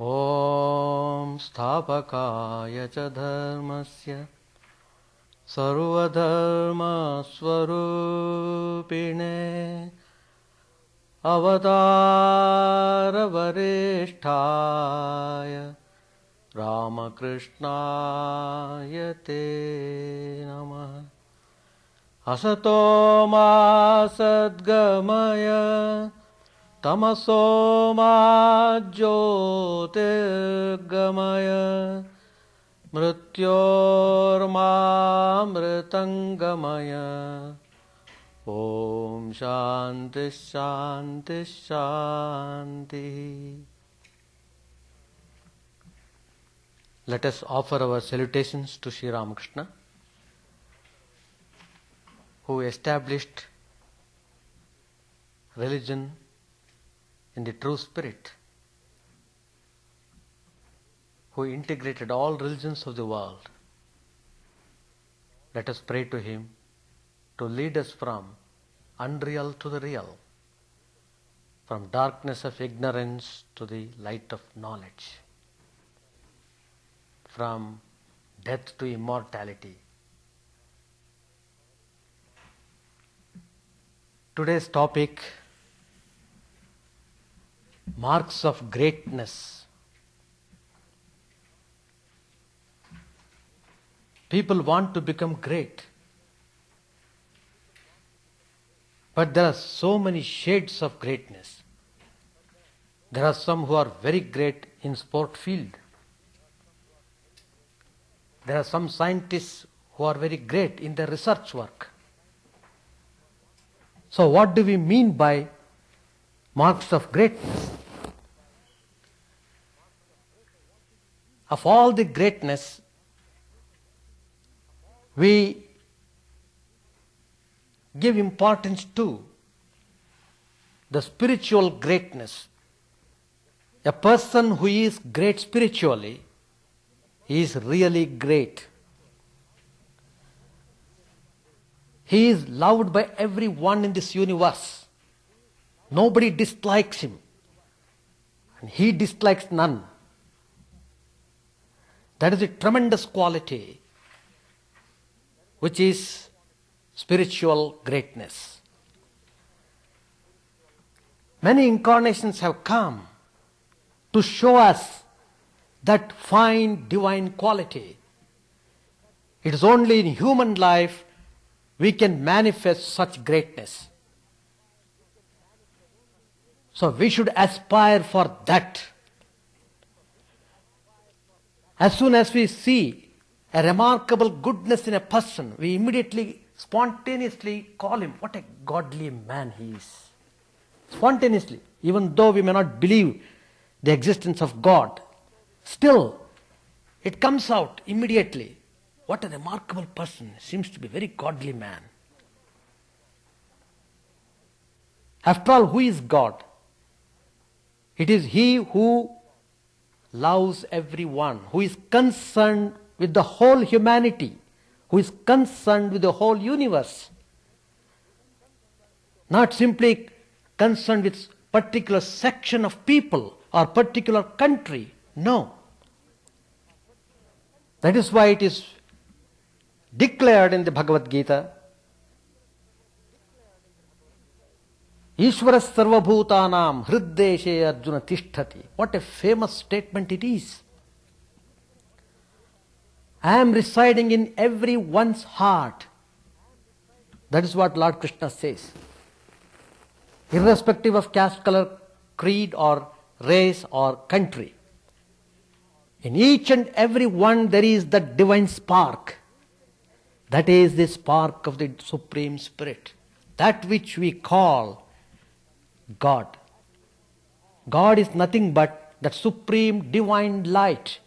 ॐ स्थापकाय च धर्मस्य सर्वधर्मस्वरूपिणे अवतारवरिष्ठाय रामकृष्णाय ते नमः। असतो मा सद्गमय तमसो मा ज्योतिर्गमय मृत्योर्मामृतङ्गमय। ॐ शान्ति शान्ति शान्तिः। Let us offer our salutations to Sri Ramakrishna, who established religion in the true spirit, who integrated all religions of the world. Let us pray to him to lead us from unreal to the real, from darkness of ignorance to the light of knowledge, from death to immortality. Today's topic: marks of greatness. People want to become great, but there are so many shades of greatness. There are some who are very great in sport field. There are some scientists who are very great in their research work. So what do we mean by marks of greatness? Of all the greatness, we give importance to the spiritual greatness. A person who is great spiritually is really great. He is loved by everyone in this universe. Nobody dislikes him, and he dislikes none. That is a tremendous quality which is spiritual greatness. Many incarnations have come to show us that fine divine quality. It is only in human life we can manifest such greatness. So we should aspire for that. As soon as we see a remarkable goodness in a person, we immediately, spontaneously call him, what a godly man he is. Spontaneously, even though we may not believe the existence of God, still it comes out immediately. What a remarkable person, seems to be a very godly man. After all, who is God? It is He who loves everyone, who is concerned with the whole humanity, who is concerned with the whole universe. Not simply concerned with particular section of people or particular country. No. That is why it is declared in the Bhagavad Gita, Ishvara sarvabhutanam hriddeshe arjuna tishtati. What a famous statement it is. I am residing in everyone's heart. That is what Lord Krishna says. Irrespective of caste, color, creed or race or country. In each and every one there is the divine spark. That is the spark of the Supreme Spirit. That which we call God. God is nothing but that supreme divine light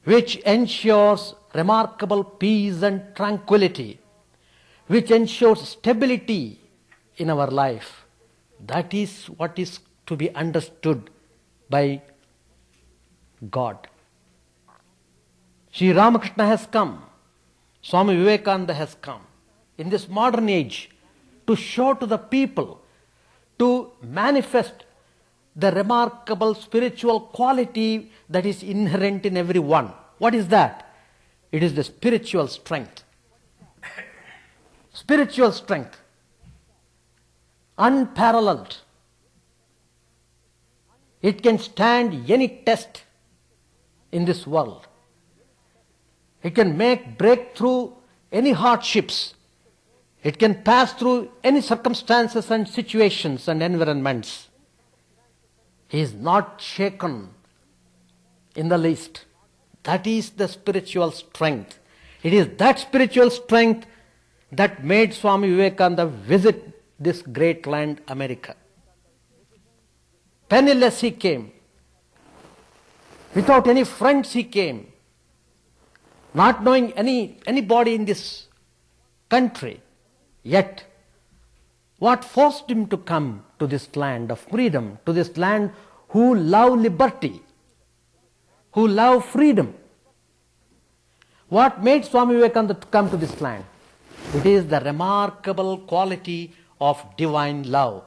which ensures remarkable peace and tranquility, which ensures stability in our life. That is what is to be understood by God. Sri Ramakrishna has come, Swami Vivekananda has come in this modern age to show to the people, to manifest the remarkable spiritual quality that is inherent in everyone. What is that? It is the spiritual strength. Spiritual strength. Unparalleled. It can stand any test in this world. It can break through any hardships. It can pass through any circumstances and situations and environments. He is not shaken in the least. That is the spiritual strength. It is that spiritual strength that made Swami Vivekananda visit this great land, America. Penniless he came. Without any friends he came. Not knowing anybody in this country. Yet, what forced him to come to this land of freedom, to this land who love liberty, who love freedom? What made Swami Vivekananda to come to this land? It is the remarkable quality of divine love.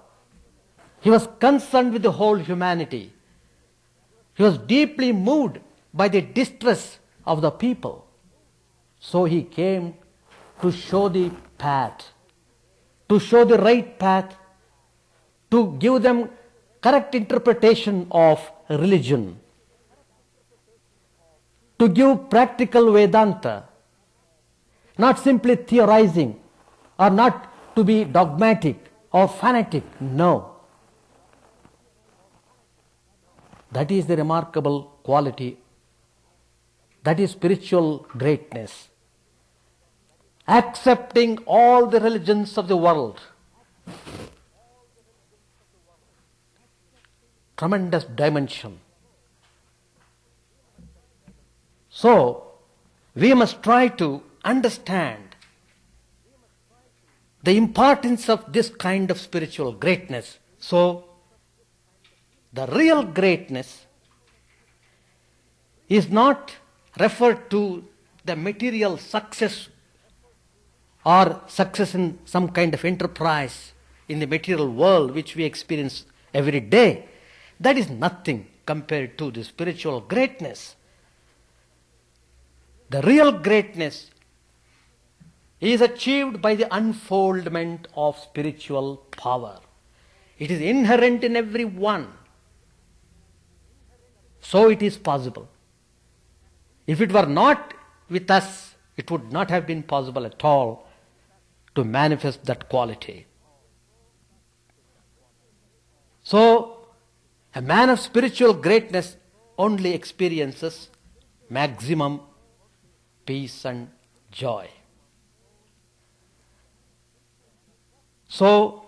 He was concerned with the whole humanity. He was deeply moved by the distress of the people. So he came to show the path, to show the right path, to give them correct interpretation of religion, to give practical Vedanta, not simply theorizing or not to be dogmatic or fanatic. No. That is the remarkable quality. That is spiritual greatness. Accepting all the religions of the world. Tremendous dimension. So, we must try to understand the importance of this kind of spiritual greatness. So, the real greatness is not referred to the material success or success in some kind of enterprise in the material world which we experience every day. That is nothing compared to the spiritual greatness. The real greatness is achieved by the unfoldment of spiritual power. It is inherent in everyone. So it is possible. If it were not with us, it would not have been possible at all to manifest that quality. So, a man of spiritual greatness only experiences maximum peace and joy. So,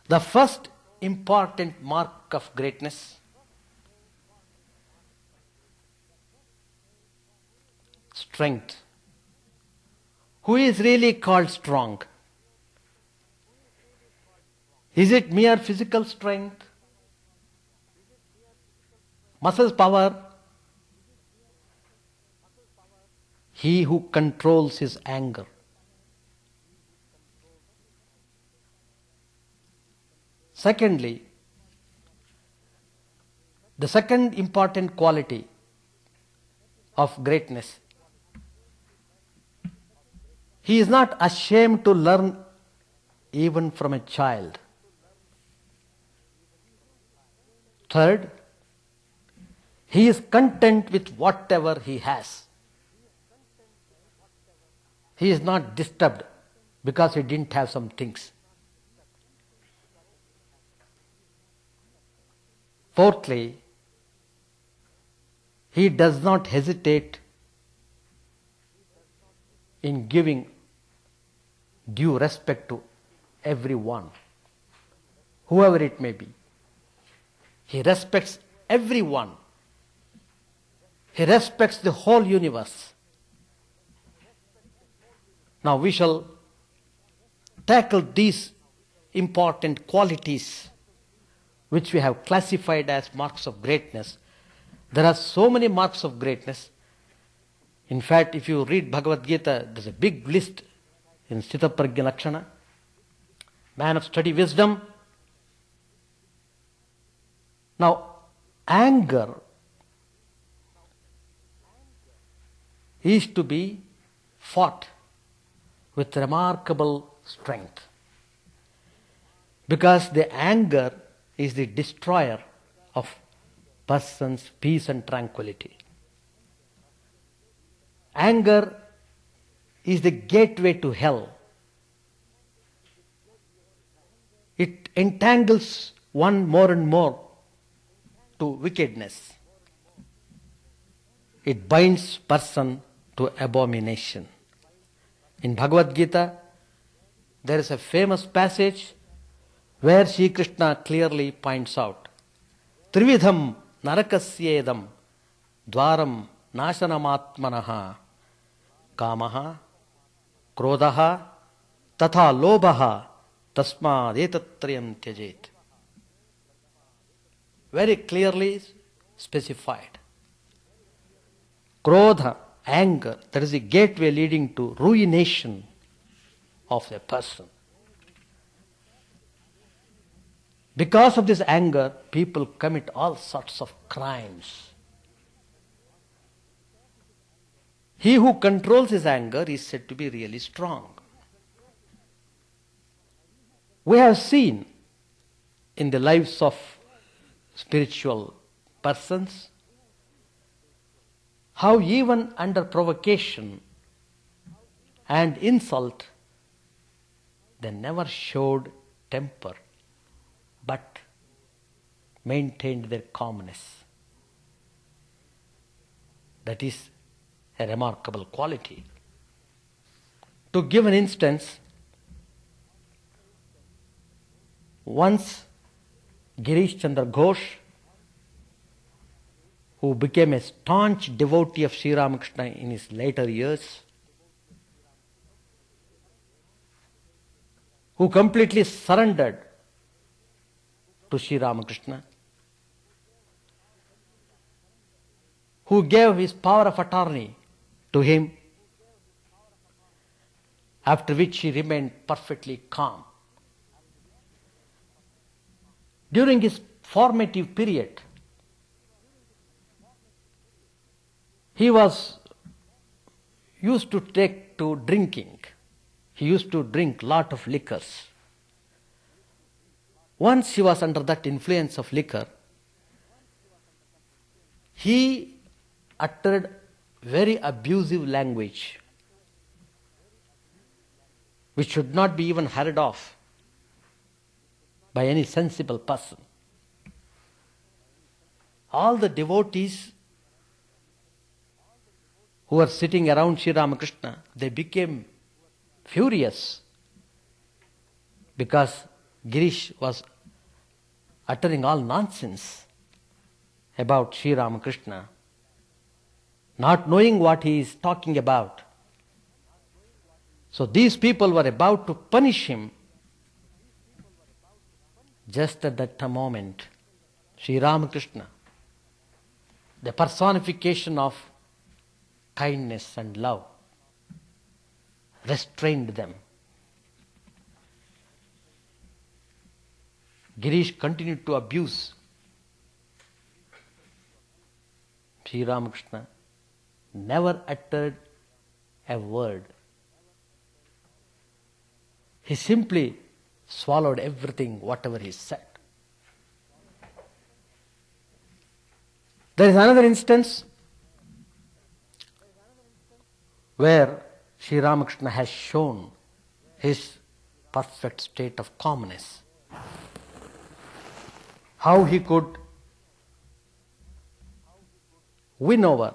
the first important mark of greatness, strength. Who is really called strong? Is it mere physical strength? Muscle power? He who controls his anger. Secondly, the second important quality of greatness, he is not ashamed to learn even from a child. Third, he is content with whatever he has. He is not disturbed because he didn't have some things. Fourthly, he does not hesitate in giving due respect to everyone, whoever it may be. He respects everyone. He respects the whole universe. Now we shall tackle these important qualities which we have classified as marks of greatness. There are so many marks of greatness. In fact, if you read Bhagavad Gita, there's a big list in Sthita Prajna Lakshana. Man of study wisdom, Now, anger is to be fought with remarkable strength, because the anger is the destroyer of person's peace and tranquility. Anger is the gateway to hell. It entangles one more and more to wickedness. It binds person to abomination. In Bhagavad Gita, there is a famous passage where Sri Krishna clearly points out, Trividham narakasyedam dvaram nasanamatmanaha kamaha krodaha tatha lobhaha tasmad etatrayam tyajet. Very clearly specified. Krodha, anger, that is the gateway leading to ruination of a person. Because of this anger, people commit all sorts of crimes. He who controls his anger is said to be really strong. We have seen in the lives of spiritual persons how even under provocation and insult, they never showed temper, but maintained their calmness. That is a remarkable quality. To give an instance, once Girish Chandra Ghosh, who became a staunch devotee of Sri Ramakrishna in his later years, who completely surrendered to Sri Ramakrishna, who gave his power of attorney to him, after which he remained perfectly calm. During his formative period, he was used to take to drinking. He used to drink lot of liquors. Once he was under that influence of liquor, he uttered very abusive language which should not be even heard of by any sensible person. All the devotees who were sitting around Sri Ramakrishna, they became furious because Girish was uttering all nonsense about Sri Ramakrishna, not knowing what he is talking about. So these people were about to punish him. Just at that moment, Sri Ramakrishna, the personification of kindness and love, restrained them. Girish continued to abuse. Sri Ramakrishna never uttered a word. He simply swallowed everything, whatever he said. There is another instance where Sri Ramakrishna has shown his perfect state of calmness. How he could win over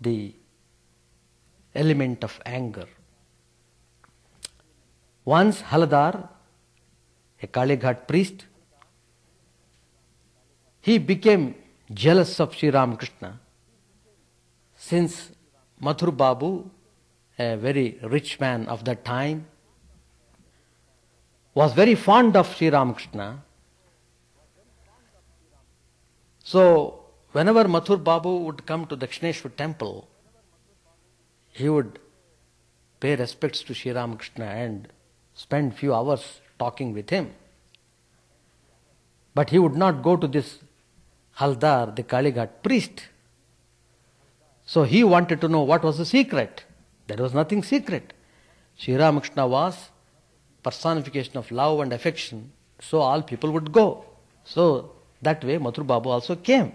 the element of anger. Once Haladar, a Kalighat priest, he became jealous of Sri Ramakrishna, since Mathur Babu, a very rich man of that time, was very fond of Sri Ramakrishna. So whenever Mathur Babu would come to Dakshineshwar temple, he would pay respects to Sri Ramakrishna and spend few hours talking with him. But he would not go to this Haldar, the Kalighat priest. So he wanted to know what was the secret. There was nothing secret. Sri Ramakrishna was personification of love and affection, so all people would go. So that way Mathur Babu also came.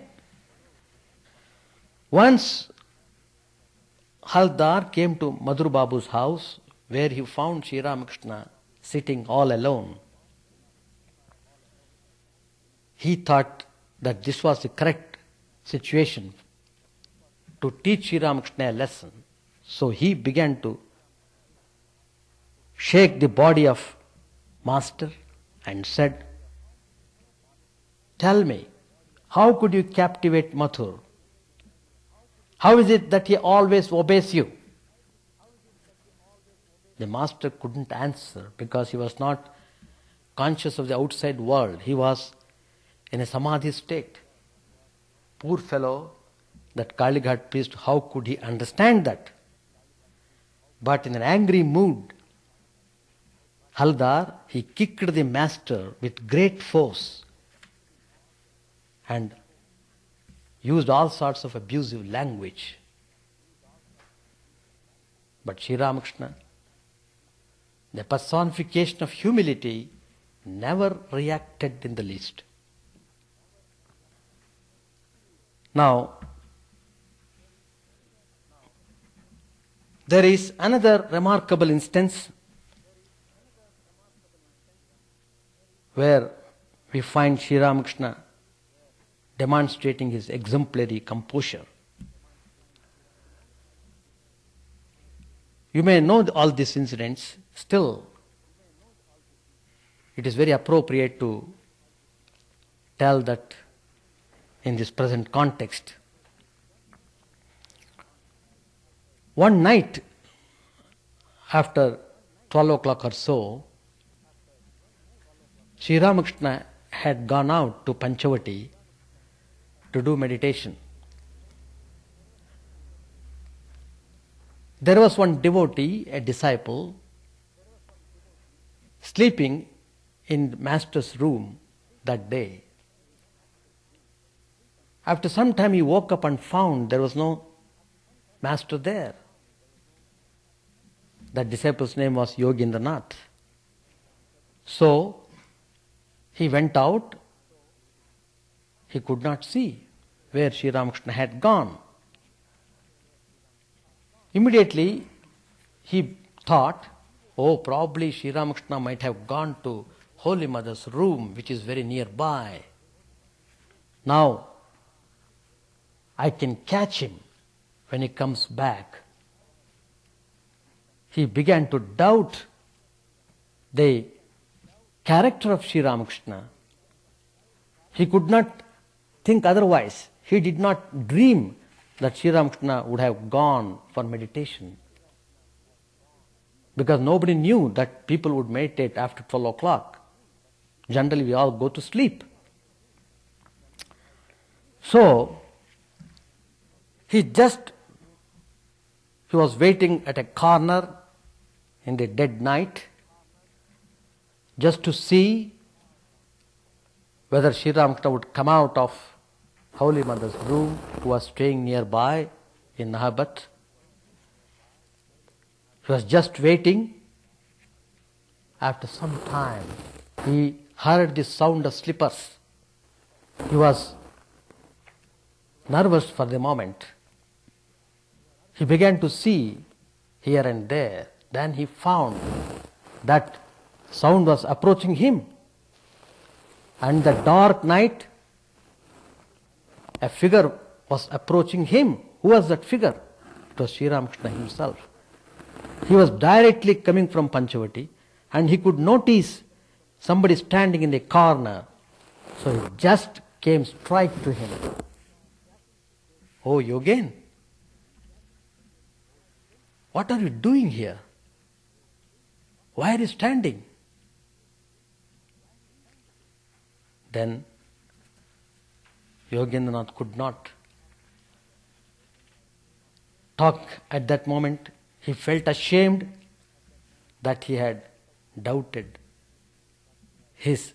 Once Haldar came to Madhur Babu's house, where he found Sri Ramakrishna sitting all alone. He thought that this was the correct situation to teach Sri Ramakrishna a lesson. So he began to shake the body of Master and said, "Tell me, how could you captivate Mathur? How is it that he always obeys you?" The Master couldn't answer because he was not conscious of the outside world. He was in a samadhi state. Poor fellow, that Kalighat priest, how could he understand that? But in an angry mood, Haldar, he kicked the Master with great force and used all sorts of abusive language. But Sri Ramakrishna, the personification of humility, never reacted in the least. Now, there is another remarkable instance where we find Sri Ramakrishna demonstrating his exemplary composure. You may know all these incidents, still it is very appropriate to tell that in this present context. One night after 12 o'clock or so, Sri Ramakrishna had gone out to Panchavati to do meditation. There was one devotee, a disciple, sleeping in Master's room that day. After some time he woke up and found there was no Master there. That disciple's name was Yogendranath. So he went out. He could not see where Sri Ramakrishna had gone. Immediately he thought, oh, probably Sri Ramakrishna might have gone to Holy Mother's room, which is very nearby. Now I can catch him when he comes back. He began to doubt the character of Sri Ramakrishna. He could not think otherwise. He did not dream that Sri Ramakrishna would have gone for meditation, because nobody knew that people would meditate after 12 o'clock. Generally we all go to sleep. So he was waiting at a corner in the dead night just to see whether Sri Ramakrishna would come out of Holy Mother's room, who was staying nearby in Nahabat. He was just waiting. After some time, he heard the sound of slippers. He was nervous for the moment. He began to see here and there. Then he found that sound was approaching him. And the dark night, a figure was approaching him. Who was that figure? It was Sri Ramakrishna himself. He was directly coming from Panchavati, and he could notice somebody standing in the corner. So he just came straight to him. Oh, Yogen, what are you doing here? Why are you standing? Then Yogendranath could not talk at that moment. He felt ashamed that he had doubted his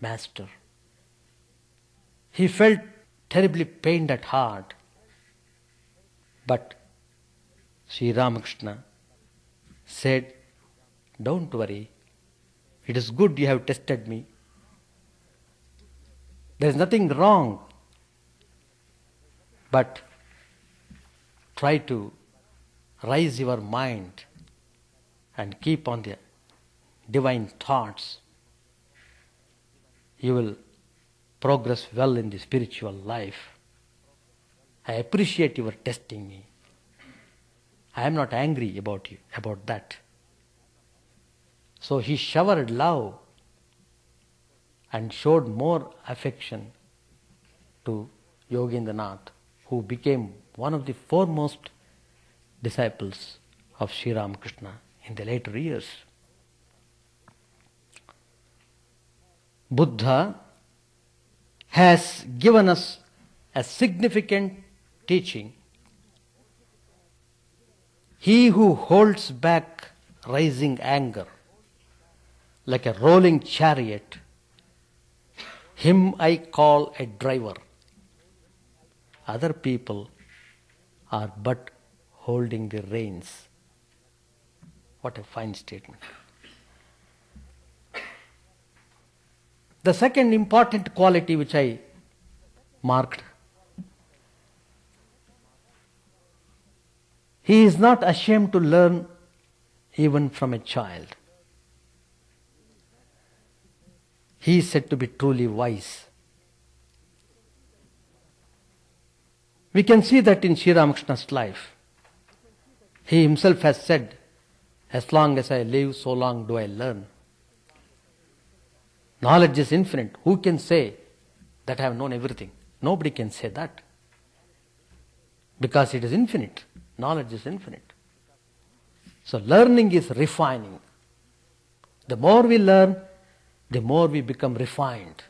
master. He felt terribly pained at heart. But Sri Ramakrishna said, "Don't worry. It is good you have tested me. There is nothing wrong. But try to raise your mind and keep on the divine thoughts. You will progress well in the spiritual life. I appreciate your testing me. I am not angry about you, about that." So he showered love and showed more affection to Yogendranath, who became one of the foremost disciples of Sri Ramakrishna in the later years. Buddha has given us a significant teaching. He who holds back rising anger like a rolling chariot, him I call a driver. Other people are but holding the reins. What a fine statement. The second important quality which I marked, he is not ashamed to learn even from a child. He is said to be truly wise. We can see that in Sri Ramakrishna's life. He himself has said, "As long as I live, so long do I learn." Knowledge is infinite. Who can say that I have known everything? Nobody can say that. Because it is infinite. Knowledge is infinite. So learning is refining. The more we learn, the more we become refined.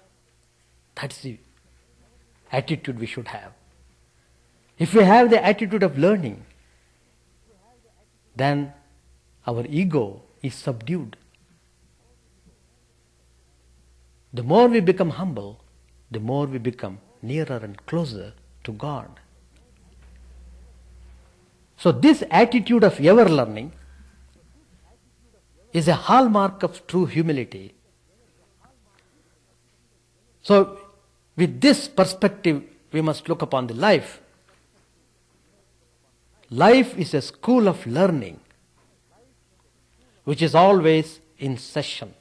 That's the attitude we should have. If we have the attitude of learning, then our ego is subdued. The more we become humble, the more we become nearer and closer to God. So this attitude of ever learning is a hallmark of true humility. So with this perspective, we must look upon the life. Life is a school of learning, which is always in session.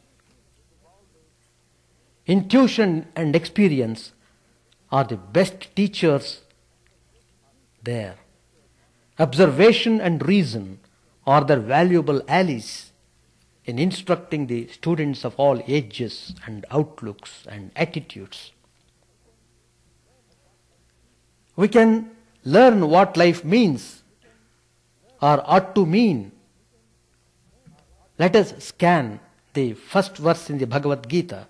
Intuition and experience are the best teachers there. Observation and reason are their valuable allies in instructing the students of all ages and outlooks and attitudes. We can learn what life means or ought to mean. Let us scan the first verse in the Bhagavad Gita,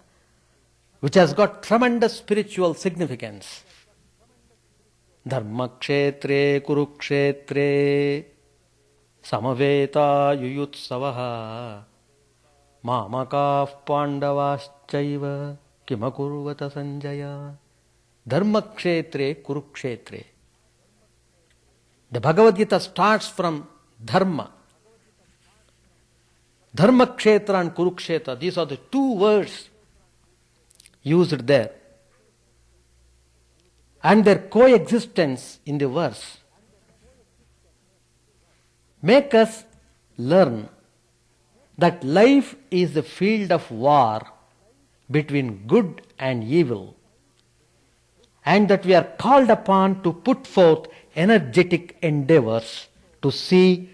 which has got tremendous spiritual significance. Dharma kshetre kurukshetre samaveta yuyutsavaha mamakav pandavaschaiva kimakurvata sanjaya. Dharma kshetre kurukshetre. The Bhagavad Gita starts from dharma. Dharma kshetra and kurukshetra, these are the two words used there. And their coexistence in the verse make us learn that life is the field of war between good and evil, and that we are called upon to put forth energetic endeavors to see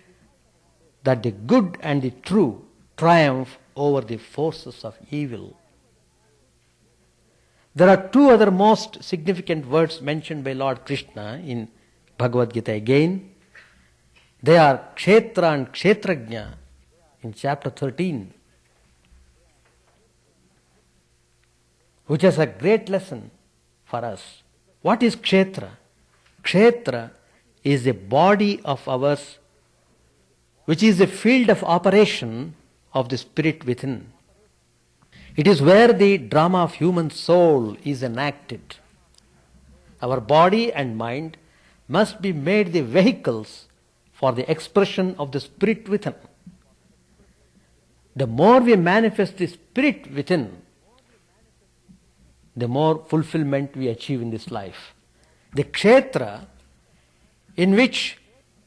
that the good and the true triumph over the forces of evil. There are two other most significant words mentioned by Lord Krishna in Bhagavad Gita again. They are kshetra and kshetrajna in chapter 13, which is a great lesson for us. What is kshetra? Kshetra is a body of ours which is a field of operation of the spirit within. It is where the drama of human soul is enacted. Our body and mind must be made the vehicles for the expression of the spirit within. The more we manifest the spirit within, the more fulfillment we achieve in this life. The kshetra in which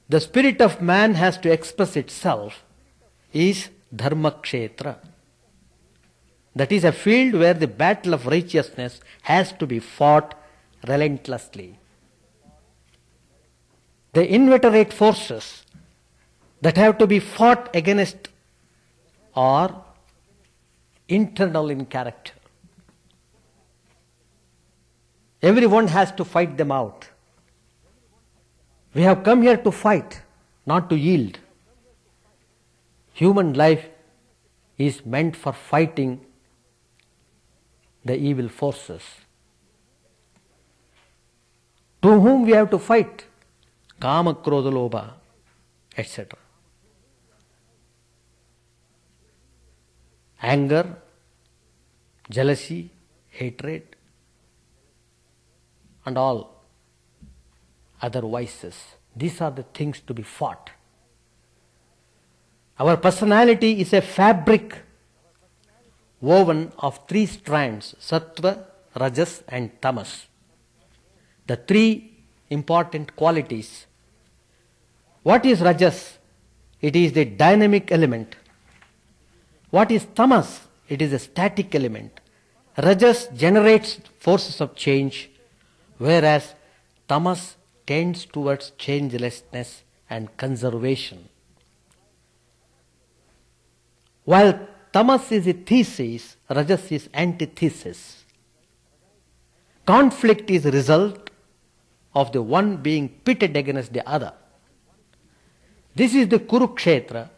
the spirit of man has to express itself is dharma kshetra. That is a field where the battle of righteousness has to be fought relentlessly. The inveterate forces that have to be fought against are internal in character. Everyone has to fight them out. We have come here to fight, not to yield. Human life is meant for fighting the evil forces. To whom we have to fight? Kama, Krodha, Lobha, etc. Anger, jealousy, hatred, and all other vices. These are the things to be fought. Our personality is a fabric woven of three strands, sattva, rajas and tamas. The three important qualities. What is rajas? It is the dynamic element. What is tamas? It is a static element. Rajas generates forces of change, whereas tamas tends towards changelessness and conservation. While tamas is a thesis, rajas is antithesis. Conflict is a result of the one being pitted against the other. This is the Kurukshetra,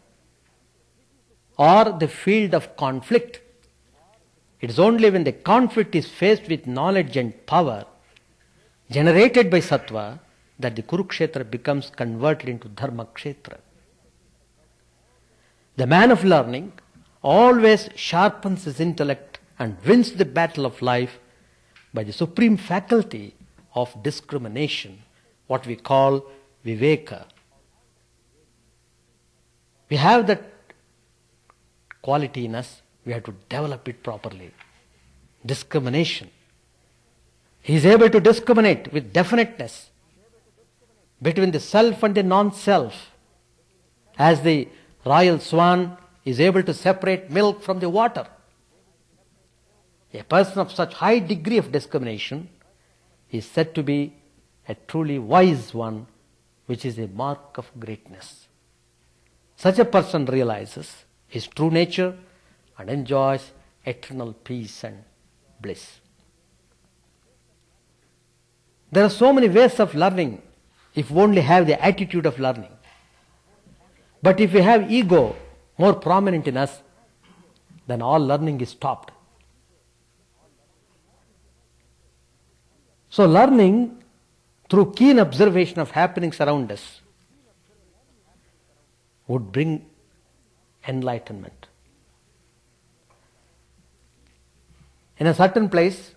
or the field of conflict. It is only when the conflict is faced with knowledge and power generated by sattva that the Kurukshetra becomes converted into Dharma Kshetra. The man of learning always sharpens his intellect and wins the battle of life by the supreme faculty of discrimination, what we call viveka. We have that quality in us, we have to develop it properly. Discrimination. He is able to discriminate with definiteness between the self and the non-self, as the royal swan is able to separate milk from the water. A person of such high degree of discrimination is said to be a truly wise one, which is a mark of greatness. Such a person realizes his true nature and enjoys eternal peace and bliss. There are so many ways of learning if we only have the attitude of learning. But if we have ego more prominent in us, then all learning is stopped. So learning through keen observation of happenings around us would bring enlightenment. In a certain place,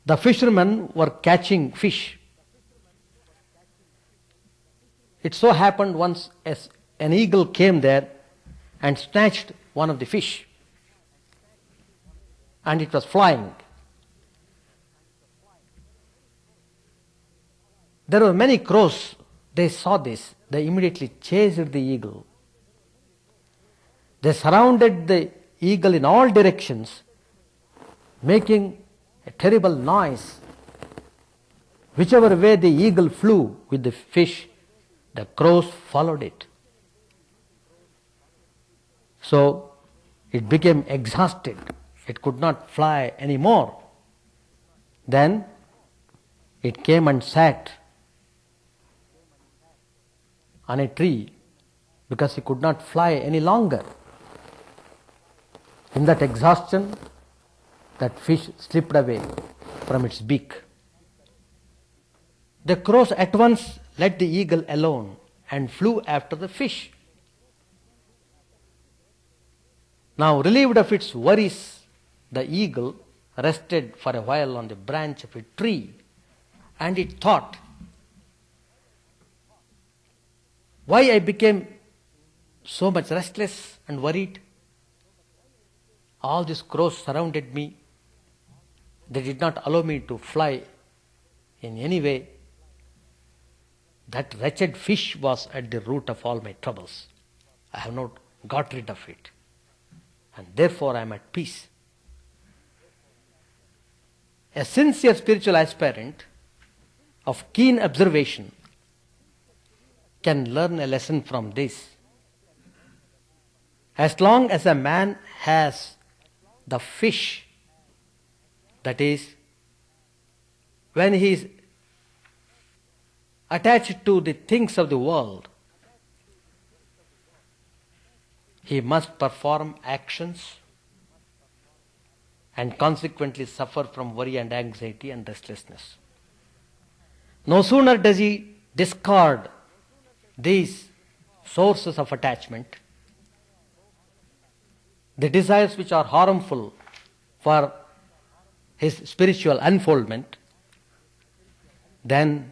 the fishermen were catching fish. It so happened once as an eagle came there and snatched one of the fish, and it was flying. There were many crows. They saw this. They immediately chased the eagle. They surrounded the eagle in all directions, making a terrible noise. Whichever way the eagle flew with the fish, the crows followed it. So it became exhausted. It could not fly anymore. Then it came and sat on a tree because it could not fly any longer. In that exhaustion, that fish slipped away from its beak. The crows at once let the eagle alone and flew after the fish. Now, relieved of its worries, the eagle rested for a while on the branch of a tree, and it thought, why I became so much restless and worried? All these crows surrounded me. They did not allow me to fly in any way. That wretched fish was at the root of all my troubles. I have not got rid of it, and therefore I am at peace. A sincere spiritual aspirant of keen observation can learn a lesson from this. As long as a man has the fish, that is, when he is attached to the things of the world, he must perform actions and consequently suffer from worry and anxiety and restlessness. No sooner does he discard these sources of attachment, the desires which are harmful for his spiritual unfoldment, then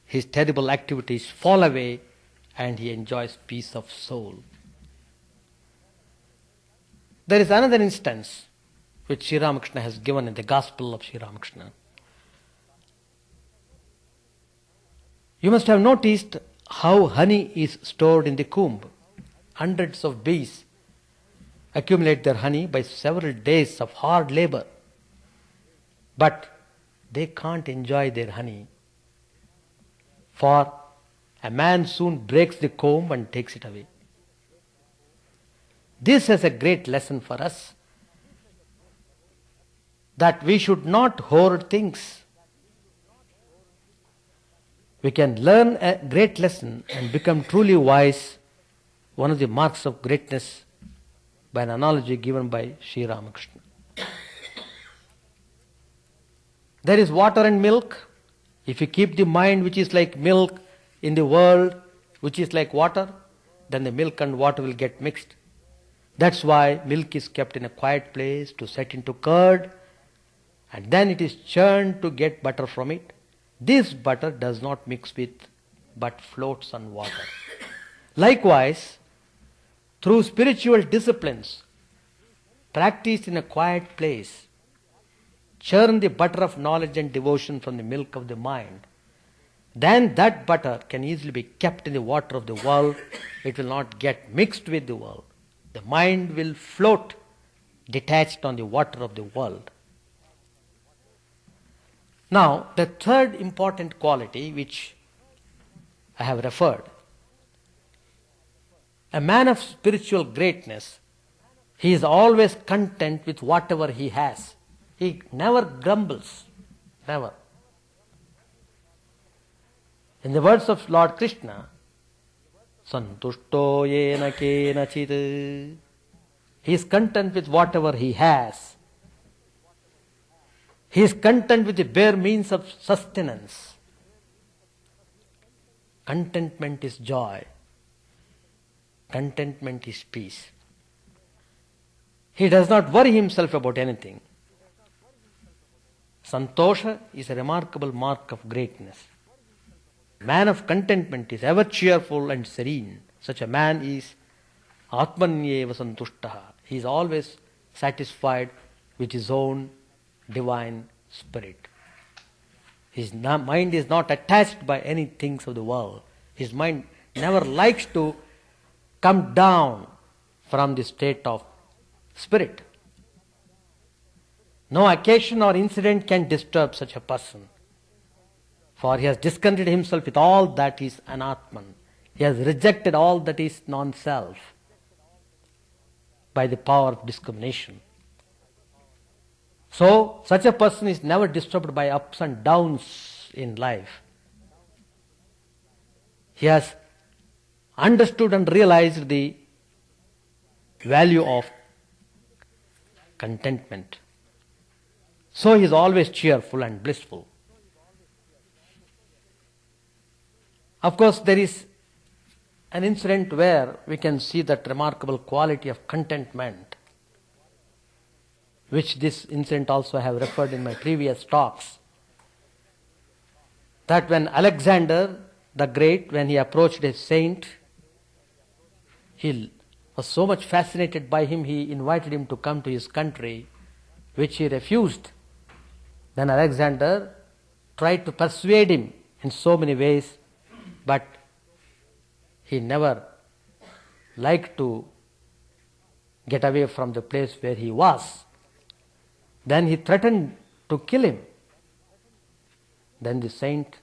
his terrible activities fall away and he enjoys peace of soul. There is another instance which Sri Ramakrishna has given in the Gospel of Sri Ramakrishna. You must have noticed how honey is stored in the comb. Hundreds of bees accumulate their honey by several days of hard labor, but they can't enjoy their honey, for a man soon breaks the comb and takes it away. This is a great lesson for us, that we should not hoard things. We can learn a great lesson and become truly wise, one of the marks of greatness, by an analogy given by Sri Ramakrishna. There is water and milk. If you keep the mind which is like milk in the world, which is like water, then the milk and water will get mixed. That's why milk is kept in a quiet place to set into curd, and then it is churned to get butter from it. This butter does not mix with, but floats on water. Likewise, through spiritual disciplines practiced in a quiet place, churn the butter of knowledge and devotion from the milk of the mind, then that butter can easily be kept in the water of the world. It will not get mixed with the world. The mind will float detached on the water of the world. Now, the third important quality which I have referred, a man of spiritual greatness, he is always content with whatever he has. He never grumbles, never. In the words of Lord Krishna, Santushto yena kenachit, he is content with whatever he has. He is content with the bare means of sustenance. Contentment is joy. Contentment is peace. He does not worry himself about anything. Santosha is a remarkable mark of greatness. Man of contentment is ever cheerful and serene. Such a man is Atmanyeva Santushtaha. He is always satisfied with his own divine spirit. His mind is not attached by any things of the world. His mind never likes to come down from the state of spirit. No occasion or incident can disturb such a person, for he has discontented himself with all that is anatman. He has rejected all that is non-self by the power of discrimination. So, such a person is never disturbed by ups and downs in life. He has understood and realized the value of contentment. So he is always cheerful and blissful. Of course, there is an incident where we can see that remarkable quality of contentment. which this incident also I have referred in my previous talks, that when Alexander the Great, when he approached a saint, he was so much fascinated by him, he invited him to come to his country, which he refused. Then Alexander tried to persuade him in so many ways, but he never liked to get away from the place where he was. Then he threatened to kill him. Then the saint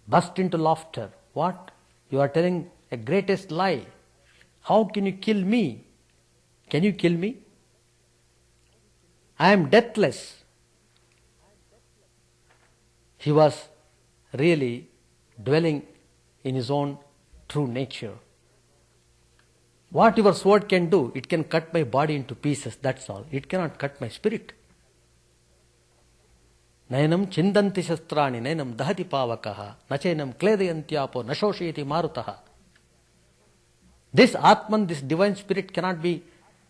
burst into laughter. What? You are telling a greatest lie. How can you kill me? Can you kill me? I am deathless. He was really dwelling in his own true nature. What your sword can do, it can cut my body into pieces, that's all. It cannot cut my spirit. Nayanam chindanti shastrani, nayanam dahati pavakaha, nachainam kledayantyapo, nashosheti marutaha. This Atman, this divine spirit cannot be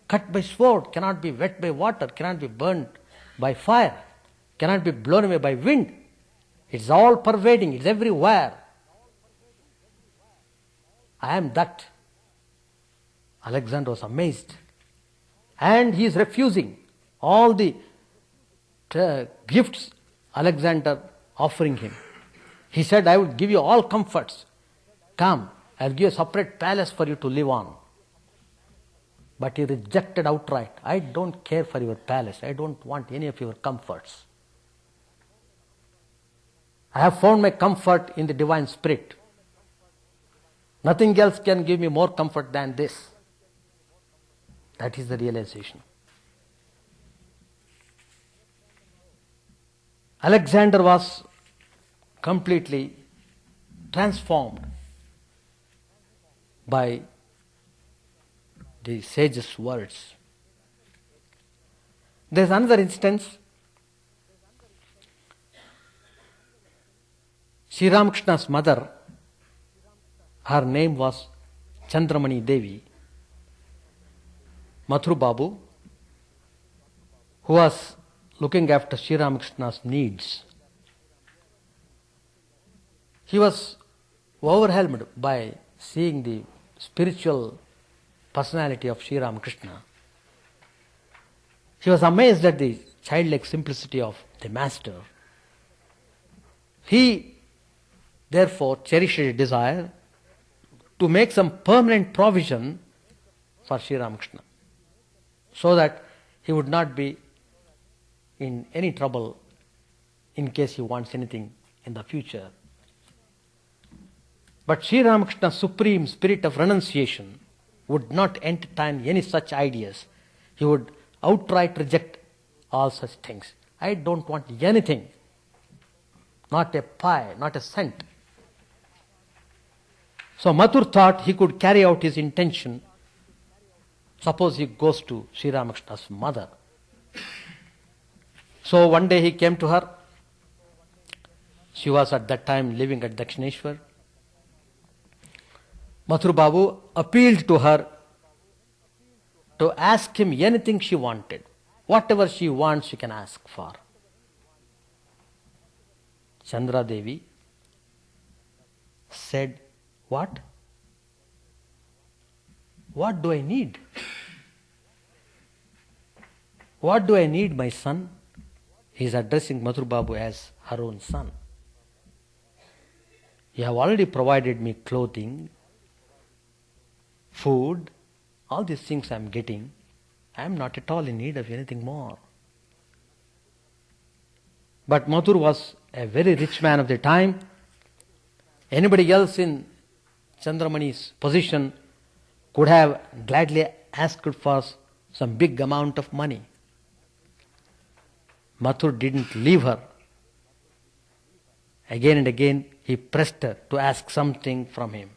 cut by sword, cannot be wet by water, cannot be burned by fire, cannot be blown away by wind. It's all pervading, it's everywhere. I am that. Alexander was amazed. And he is refusing all the gifts Alexander offering him. He said, I would give you all comforts. Come, I'll give you a separate palace for you to live on. But he rejected outright. I don't care for your palace. I don't want any of your comforts. I have found my comfort in the divine spirit. Nothing else can give me more comfort than this. That is the realization. Alexander was completely transformed by the sage's words. There is another instance. Sri Ramakrishna's mother, her name was Chandramani Devi. Mathur Babu, who was looking after Sri Ramakrishna's needs, he was overwhelmed by seeing the spiritual personality of Sri Ramakrishna. He was amazed at the childlike simplicity of the master. He therefore cherished a desire to make some permanent provision for Sri Ramakrishna, so that he would not be in any trouble in case he wants anything in the future. But Sri Ramakrishna's supreme spirit of renunciation would not entertain any such ideas. He would outright reject all such things. I don't want anything, not a pie, not a cent. So Mathur thought he could carry out his intention. Suppose he goes to Sri Ramakrishna's mother. So one day he came to her. She was at that time living at Dakshineshwar. Mathur Babu appealed to her to ask him anything she wanted. Whatever she wants, she can ask for. Chandra Devi said, what? What do I need? What do I need, my son? He is addressing Mathur Babu as her own son. You have already provided me clothing, food, all these things I am getting. I am not at all in need of anything more. But Mathur was a very rich man of the time. Anybody else in Chandramani's position could have gladly asked for some big amount of money. Mathur didn't leave her. Again and again he pressed her to ask something from him.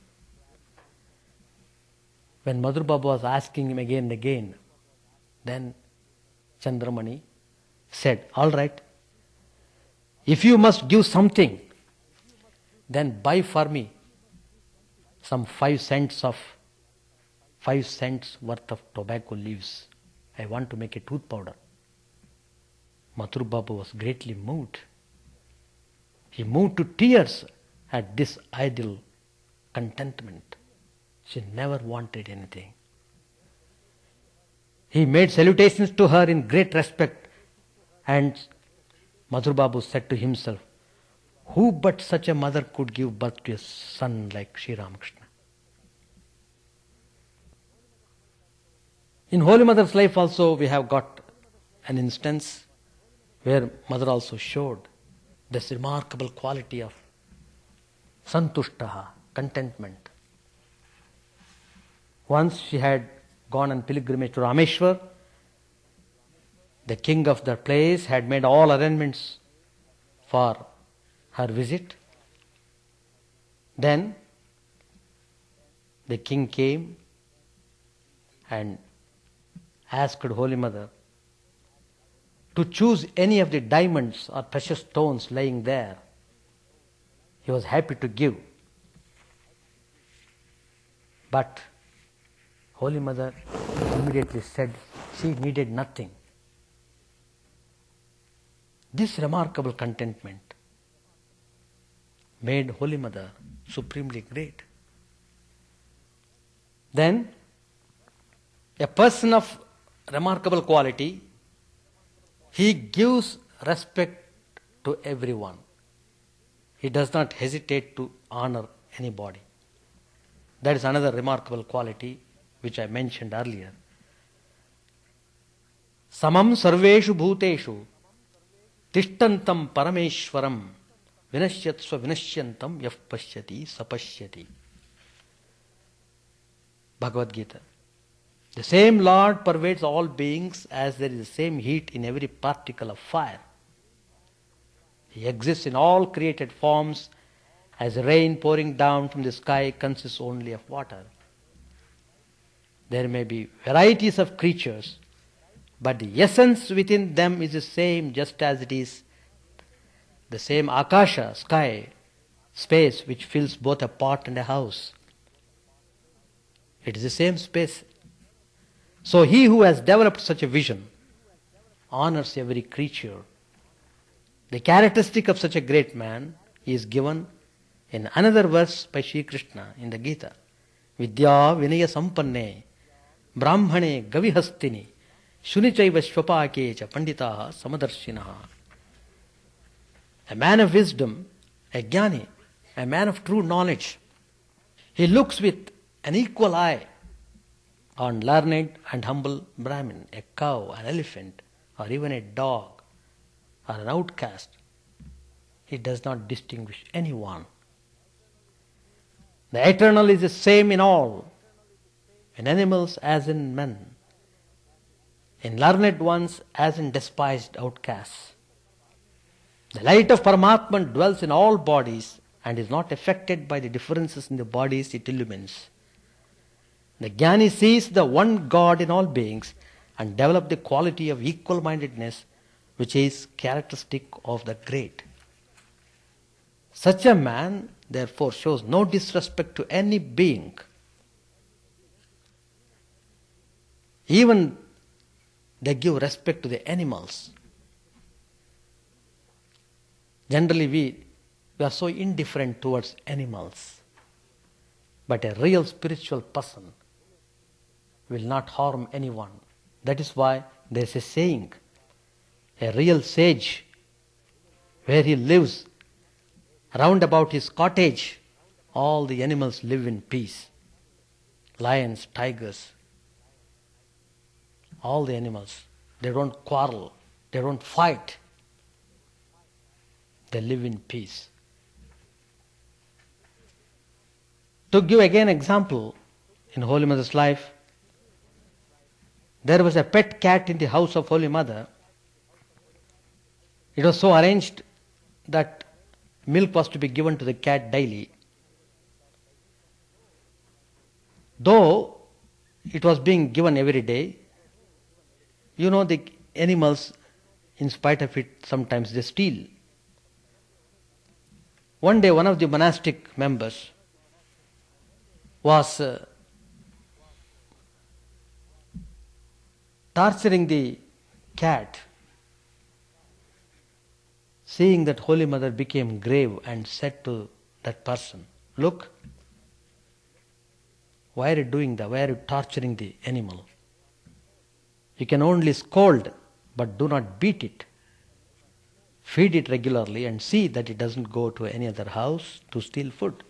When Mathur Babu was asking him again and again, then Chandramani said, all right, if you must give something, then buy for me some 5 cents worth of tobacco leaves I want to make a tooth powder. Mathur Babu was greatly moved. He moved to tears at this ideal contentment. She never wanted anything. He made salutations to her in great respect, and Mathur Babu said to himself, who but such a mother could give birth to a son like Sri Ramakrishna? In Holy Mother's life also we have got an instance where Mother also showed this remarkable quality of santushtaha, contentment. Once she had gone on pilgrimage to Rameshwar. The king of the place had made all arrangements for her visit. Then the king came and asked Holy Mother to choose any of the diamonds or precious stones lying there. He was happy to give. But Holy Mother immediately said she needed nothing. This remarkable contentment made Holy Mother supremely great. Then, a person of remarkable quality, he gives respect to everyone. He does not hesitate to honor anybody. That is another remarkable quality which I mentioned earlier. Samam sarveshu bhuteshu tishtantam parameshwaram vinashyatsva vinashyantam yaf pashyati sapashyati. Bhagavad Gita. The same Lord pervades all beings as there is the same heat in every particle of fire. He exists in all created forms as rain pouring down from the sky consists only of water. There may be varieties of creatures, but the essence within them is the same, just as it is the same akasha, sky, space which fills both a pot and a house. It is the same space. So he who has developed such a vision honors every creature. The characteristic of such a great man is given in another verse by Sri Krishna in the Gita. Vidya vinaya sampanne brahmane gavihastini shunichaiva shvapakecha panditaha samadarshinaha. A man of wisdom, a jnani, a man of true knowledge, he looks with an equal eye on learned and humble Brahmin, a cow, an elephant, or even a dog, or an outcast. He does not distinguish anyone. The eternal is the same in all, in animals as in men, in learned ones as in despised outcasts. The light of Paramatman dwells in all bodies and is not affected by the differences in the bodies it illumines. The Jnani sees the one God in all beings and develops the quality of equal-mindedness which is characteristic of the great. Such a man, therefore, shows no disrespect to any being. Even they give respect to the animals. Generally, we are so indifferent towards animals. But a real spiritual person will not harm anyone. That is why there is a saying, a real sage, where he lives, round about his cottage, all the animals live in peace. Lions, tigers, all the animals, they don't quarrel, they don't fight. They live in peace. To give again example, in Holy Mother's life, there was a pet cat in the house of Holy Mother. It was so arranged that milk was to be given to the cat daily. Though it was being given every day, the animals, in spite of it, sometimes they steal. One day, one of the monastic members was torturing the cat, seeing that Holy Mother became grave and said to that person, "Look, why are you doing that? Why are you torturing the animal? You can only scold, but do not beat it. Feed it regularly and see that it doesn't go to any other house to steal food."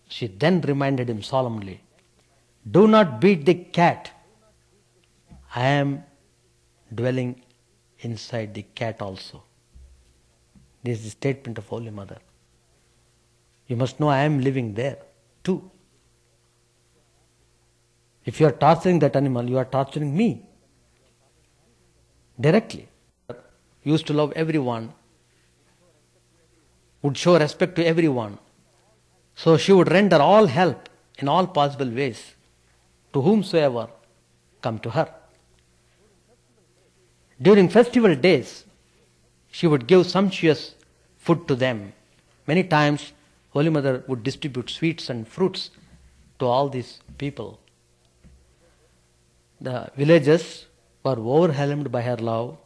She then reminded him solemnly, "Do not beat the cat. I am dwelling inside the cat also." This is the statement of Holy Mother. You must know I am living there too. If you are torturing that animal, you are torturing me directly. Used to love everyone, would show respect to everyone. So she would render all help in all possible ways to whomsoever come to her. During festival days, she would give sumptuous food to them. Many times, Holy Mother would distribute sweets and fruits to all these people. The villagers were overwhelmed by her love.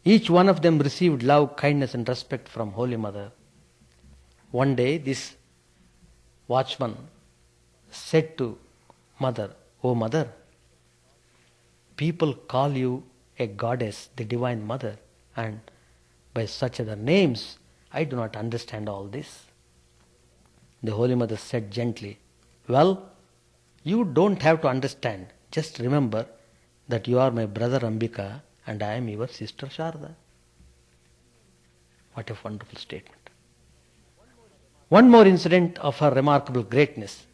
Each one of them received love, kindness and respect from Holy Mother. One day this watchman said to Mother, "Oh Mother, people call you a goddess, the Divine Mother, and by such other names, I do not understand all this." The Holy Mother said gently, "Well, you don't have to understand. Just remember that you are my brother Ambika and I am your sister Sharda." What a wonderful statement. One more incident of her remarkable greatness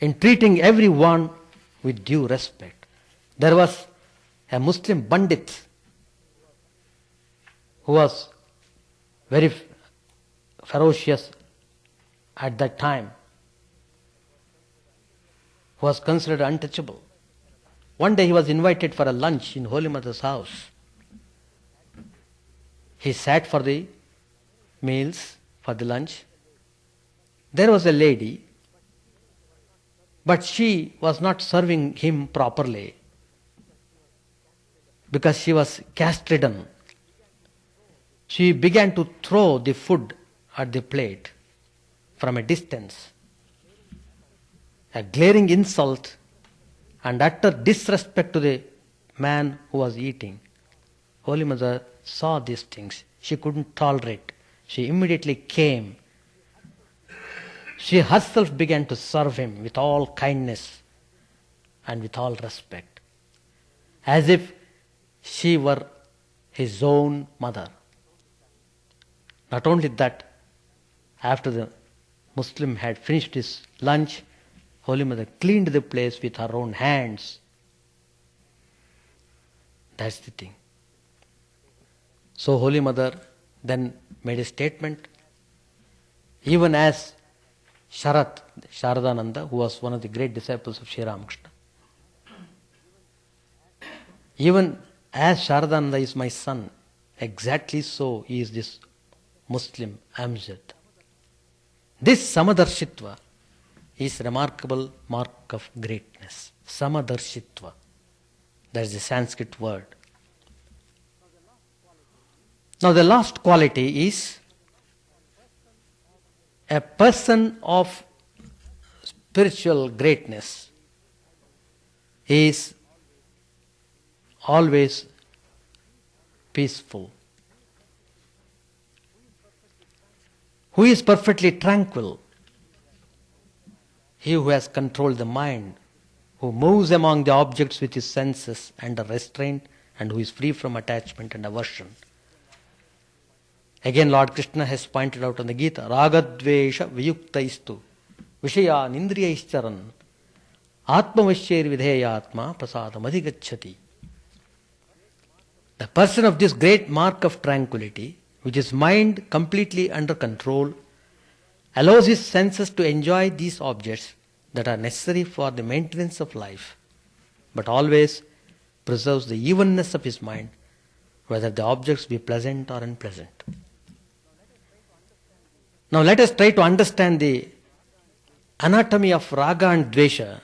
in treating everyone with due respect. There was a Muslim Pandit who was very ferocious at that time, who was considered untouchable. One day he was invited for a lunch in Holy Mother's house. He sat for the meals, for the lunch. There was a lady, but she was not serving him properly because she was castrated. She began to throw the food at the plate from a distance. A glaring insult and utter disrespect to the man who was eating. Holy Mother saw these things. She couldn't tolerate. She immediately came. She herself began to serve him with all kindness and with all respect, as if she were his own mother. Not only that, after the Muslim had finished his lunch, Holy Mother cleaned the place with her own hands. That's the thing. So Holy Mother then made a statement, even as Sharat, Sharadananda, who was one of the great disciples of Sri Ramakrishna, even as Sharadananda is my son, exactly so is this Muslim Amjad. This Samadarshitva is a remarkable mark of greatness. Samadarshitva. That is the Sanskrit word. Now the last quality is a person of spiritual greatness is always peaceful. Who is perfectly tranquil? He who has controlled the mind, who moves among the objects with his senses under restraint, and who is free from attachment and aversion. Again, Lord Krishna has pointed out on the Gita, Ragadvesha viyuktaistu vishaya nindriyaischaran atmavashyir vidheyatma prasadam adhigacchati. The person of this great mark of tranquility, which is mind completely under control, allows his senses to enjoy these objects that are necessary for the maintenance of life, but always preserves the evenness of his mind, whether the objects be pleasant or unpleasant. Now let us try to understand the anatomy of raga and dvesha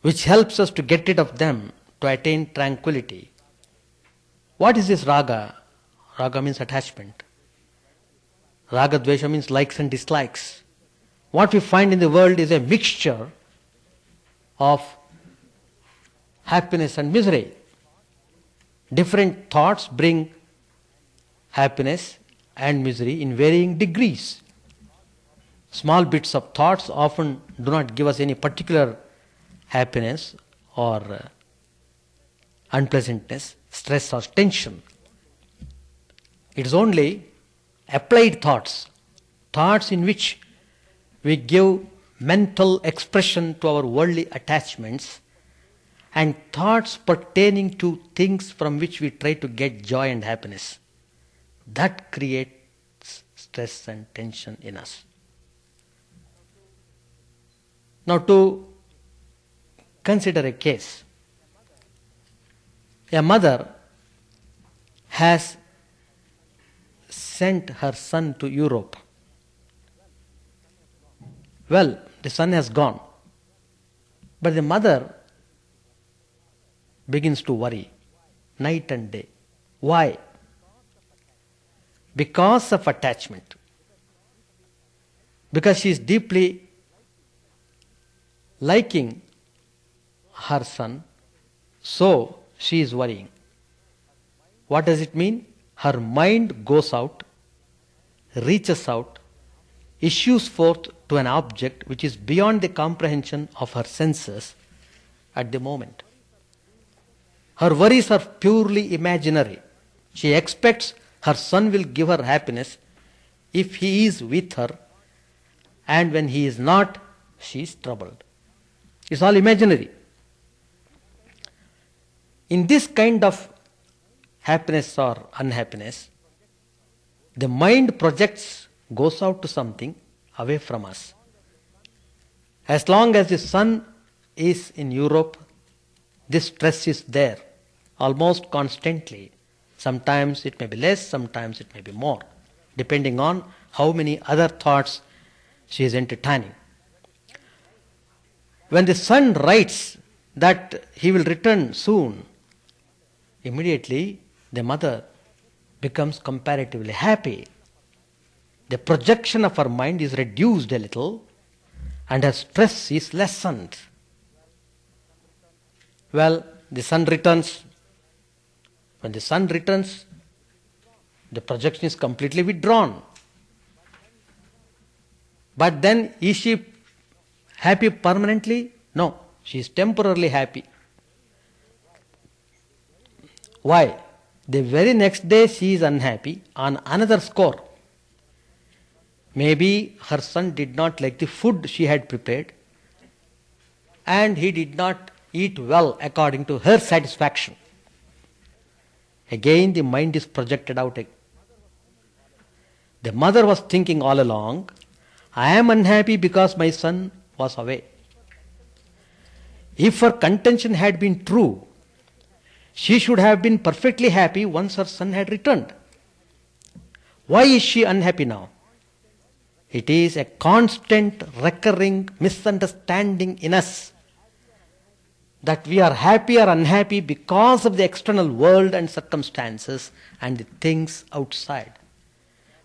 which helps us to get rid of them to attain tranquility. What is this raga? Raga means attachment. Raga dvesha means likes and dislikes. What we find in the world is a mixture of happiness and misery. Different thoughts bring happiness and misery in varying degrees. Small bits of thoughts often do not give us any particular happiness or unpleasantness, stress or tension. It is only applied thoughts, thoughts in which we give mental expression to our worldly attachments, and thoughts pertaining to things from which we try to get joy and happiness. That creates stress and tension in us. Now to consider a case. A mother has sent her son to Europe. Well, the son has gone, but the mother begins to worry night and day. Why? Because of attachment. Because she is deeply liking her son, so she is worrying. What does it mean? Her mind goes out, reaches out, issues forth to an object which is beyond the comprehension of her senses at the moment. Her worries are purely imaginary. She expects her son will give her happiness if he is with her, and when he is not, she is troubled. It's all imaginary. In this kind of happiness or unhappiness, the mind projects, goes out to something away from us. As long as the son is in Europe, this stress is there almost constantly. Sometimes it may be less, sometimes it may be more, depending on how many other thoughts she is entertaining. When the son writes that he will return soon, immediately the mother becomes comparatively happy. The projection of her mind is reduced a little and her stress is lessened. Well, the son returns. When the son returns, the projection is completely withdrawn. But then, is she happy permanently? No, she is temporarily happy. Why? The very next day she is unhappy on another score. Maybe her son did not like the food she had prepared, and he did not eat well according to her satisfaction. Again the mind is projected out. The mother was thinking all along, I am unhappy because my son was away. If her contention had been true, she should have been perfectly happy once her son had returned. Why is she unhappy now? It is a constant recurring misunderstanding in us that we are happy or unhappy because of the external world and circumstances and the things outside.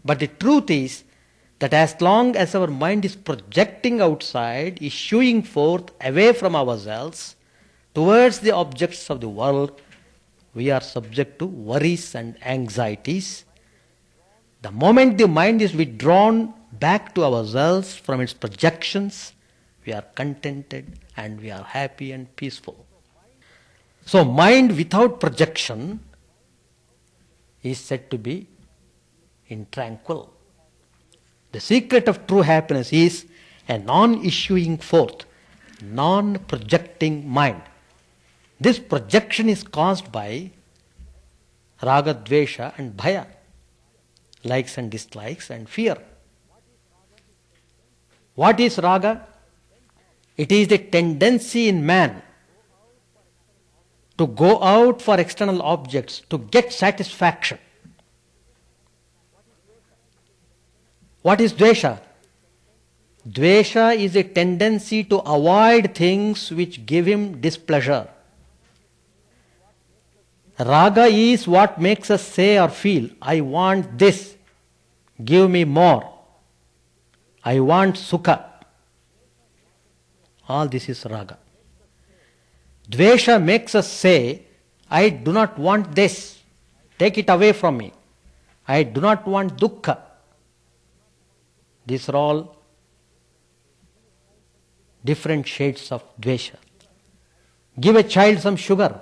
But the truth is that as long as our mind is projecting outside, issuing forth away from ourselves towards the objects of the world, we are subject to worries and anxieties. The moment the mind is withdrawn back to ourselves from its projections, we are contented and we are happy and peaceful. So mind without projection is said to be in tranquil. The secret of true happiness is a non-issuing forth, non-projecting mind. This projection is caused by raga, dvesha and bhaya, likes and dislikes and fear. What is raga? It is the tendency in man to go out for external objects to get satisfaction. What is dvesha? Dvesha is a tendency to avoid things which give him displeasure. Raga is what makes us say or feel, I want this, give me more. I want sukha. All this is raga. Dvesha makes us say, I do not want this, take it away from me. I do not want dukkha. These are all different shades of dvesha. Give a child some sugar.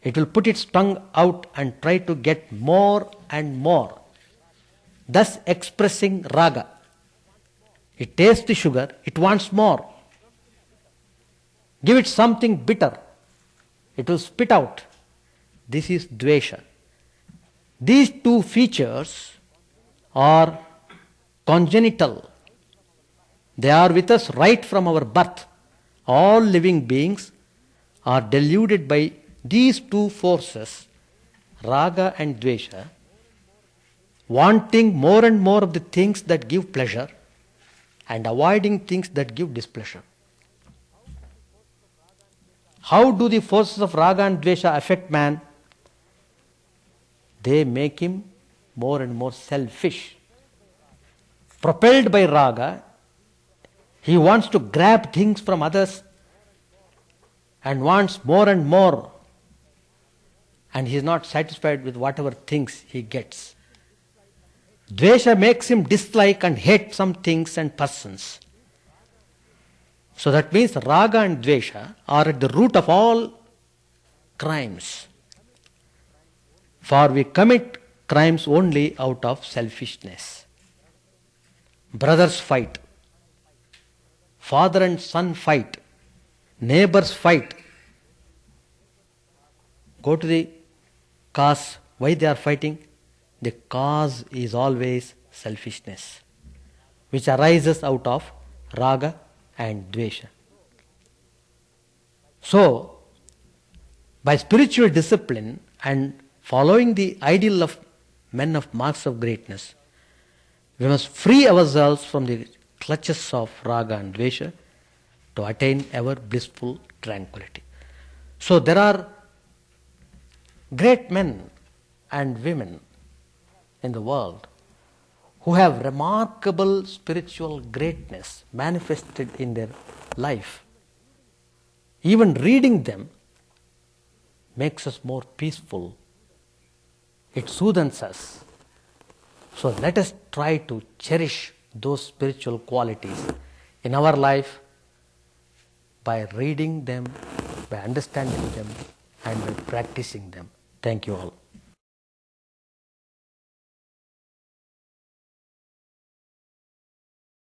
It will put its tongue out and try to get more and more, thus expressing raga. It tastes the sugar, it wants more. Give it something bitter, it will spit out. This is dvesha. These two features are congenital. They are with us right from our birth. All living beings are deluded by these two forces, raga and dvesha, wanting more and more of the things that give pleasure and avoiding things that give displeasure. How do the forces of raga and dvesha affect man? They make him more and more selfish. Propelled by raga, he wants to grab things from others and wants more and more, and he is not satisfied with whatever things he gets. Dvesha makes him dislike and hate some things and persons. So that means raga and dvesha are at the root of all crimes. For we commit crimes only out of selfishness. Brothers fight, father and son fight, neighbors fight. Go to the cause, why they are fighting? The cause is always selfishness, which arises out of raga and dvesha. So, by spiritual discipline and following the ideal of men of marks of greatness, we must free ourselves from the clutches of raga and dvesha to attain ever blissful tranquility. So there are great men and women in the world who have remarkable spiritual greatness manifested in their life. Even reading them makes us more peaceful. It soothes us. So let us try to cherish those spiritual qualities in our life by reading them, by understanding them, and by practicing them. Thank you all.